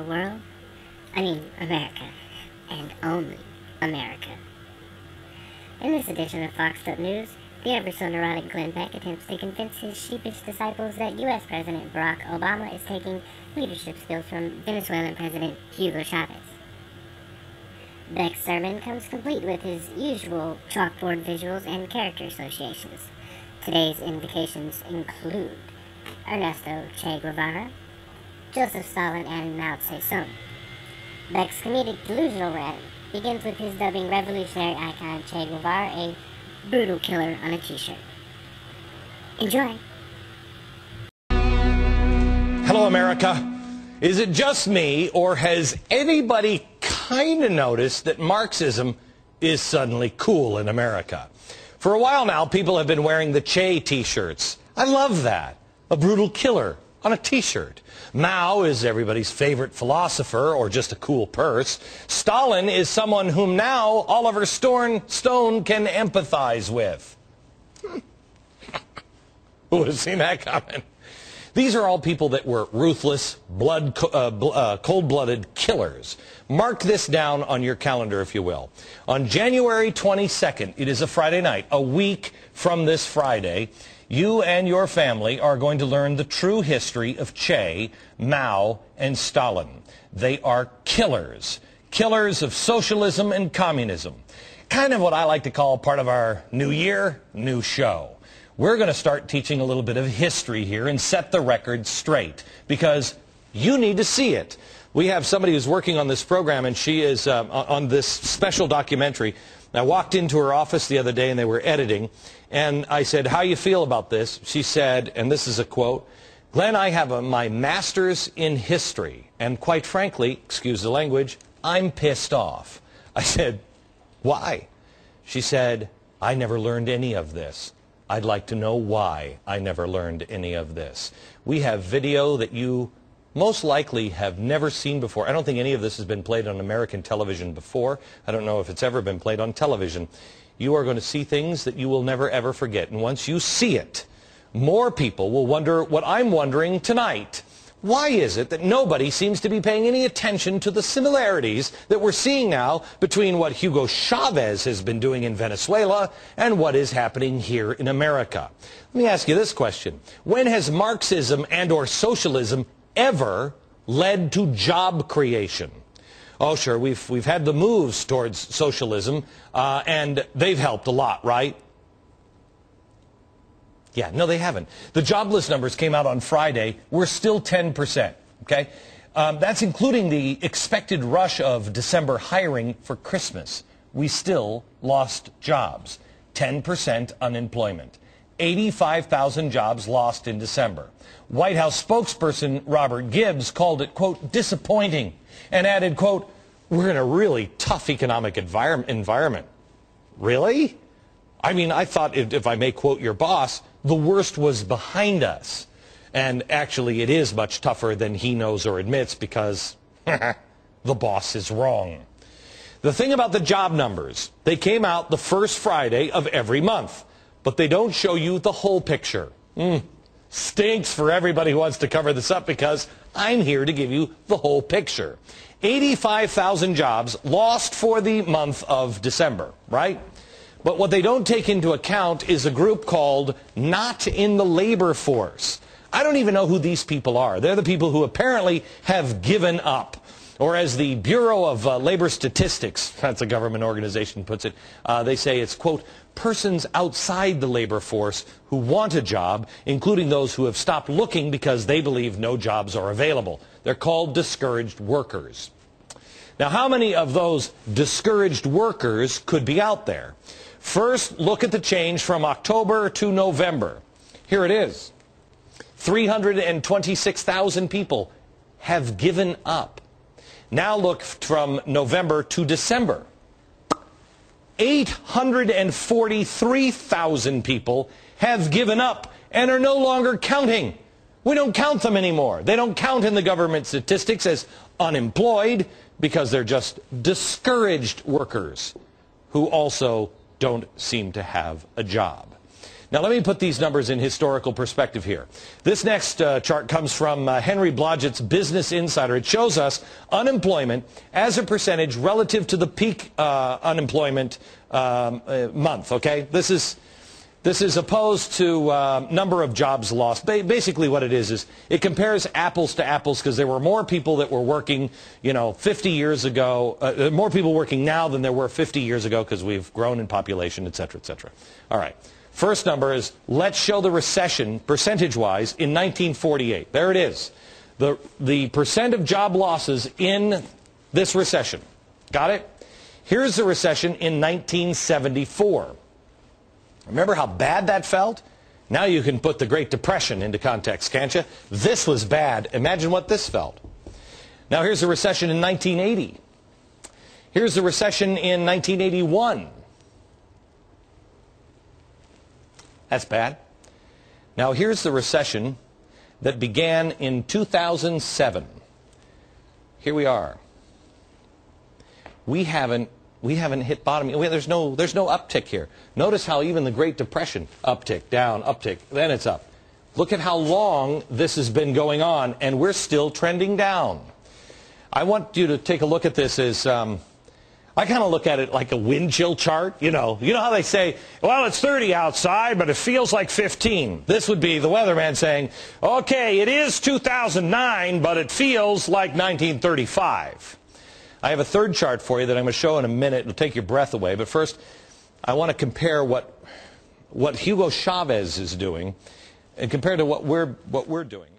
whole world. I mean, America. And only America. In this edition of Foxxxed News, the ever-so-neurotic Glenn Beck attempts to convince his sheepish disciples that U.S. President Barack Obama is taking leadership skills from Venezuelan President Hugo Chavez. Beck's sermon comes complete with his usual chalkboard visuals and character associations. Today's invocations include Ernesto Che Guevara, Joseph Stalin, and Mao Tse-tung. Beck's comedic delusional rant begins with his dubbing revolutionary icon Che Guevara a brutal killer on a t-shirt. Enjoy! Hello, America. Is it just me, or has anybody kind of noticed that Marxism is suddenly cool in America? For a while now, people have been wearing the Che t-shirts. I love that. A brutal killer on a t-shirt. Mao is everybody's favorite philosopher, or just a cool purse. Stalin is someone whom now Oliver Stone can empathize with. Who would have seen that coming? These are all people that were ruthless, cold-blooded killers. Mark this down on your calendar, if you will. On January 22nd, it is a Friday night, a week from this Friday, you and your family are going to learn the true history of Che, Mao, and Stalin. They are killers. Killers of socialism and communism. Kind of what I like to call part of our new year, new show. We're going to start teaching a little bit of history here and set the record straight, because you need to see it. We have somebody who's working on this program, and she is on this special documentary. I walked into her office the other day, and they were editing, and I said, "How you feel about this?" She said, and this is a quote, "Glenn, I have my master's in history, and quite frankly, excuse the language, I'm pissed off." I said, "Why?" She said, "I never learned any of this. I'd like to know why I never learned any of this." We have video that you most likely have never seen before. I don't think any of this has been played on American television before. I don't know if it's ever been played on television. You are going to see things that you will never ever forget. And once you see it, more people will wonder what I'm wondering tonight. Why is it that nobody seems to be paying any attention to the similarities that we're seeing now between what Hugo Chavez has been doing in Venezuela and what is happening here in America? Let me ask you this question. When has Marxism and/or socialism ever led to job creation? Oh, sure, we've had the moves towards socialism, and they've helped a lot, right? Yeah, no, they haven't. The jobless numbers came out on Friday. We're still 10%, okay? That's including the expected rush of December hiring for Christmas. We still lost jobs. 10% unemployment. 85,000 jobs lost in December. White House spokesperson Robert Gibbs called it, quote, disappointing, and added, quote, "We're in a really tough economic environment." Really? I mean, I thought, if I may quote your boss, the worst was behind us. And actually, it is much tougher than he knows or admits, because the boss is wrong. The thing about the job numbers, they came out the first Friday of every month, but they don't show you the whole picture. Stinks for everybody who wants to cover this up, because I'm here to give you the whole picture. 85,000 jobs lost for the month of December, right? But what they don't take into account is a group called not in the labor force. I don't even know who these people are. They're the people who apparently have given up. Or as the Bureau of Labor Statistics, that's a government organization, puts it, they say it's, quote, persons outside the labor force who want a job, including those who have stopped looking because they believe no jobs are available. They're called discouraged workers. Now, how many of those discouraged workers could be out there? First, look at the change from October to November. Here it is. 326,000 people have given up. Now look from November to December. 843,000 people have given up and are no longer counting. We don't count them anymore. They don't count in the government statistics as unemployed, because they're just discouraged workers who also don't seem to have a job. Now, let me put these numbers in historical perspective here. This next chart comes from Henry Blodgett's Business Insider. It shows us unemployment as a percentage relative to the peak unemployment month, okay? This is opposed to number of jobs lost. Basically what it is it compares apples to apples because there were more people that were working, 50 years ago, more people working now than there were 50 years ago because we've grown in population, et cetera, et cetera. All right. First number is, let's show the recession percentage-wise in 1948. There it is. The percent of job losses in this recession. Got it? Here's the recession in 1974. Remember how bad that felt? Now you can put the Great Depression into context, can't you? This was bad. Imagine what this felt. Now here's the recession in 1980. Here's the recession in 1981. That's bad. Now here's the recession that began in 2007. Here we are. We haven't hit bottom. There's no uptick here. Notice how even the Great Depression, uptick, down, uptick, then it's up. Look at how long this has been going on, and we're still trending down. I want you to take a look at this as, I kind of look at it like a wind chill chart. You know how they say, well, it's 30 outside, but it feels like 15. This would be the weatherman saying, okay, it is 2009, but it feels like 1935. I have a third chart for you that I'm going to show in a minute. It'll take your breath away. But first, I want to compare what Hugo Chavez is doing and compare to what we're doing.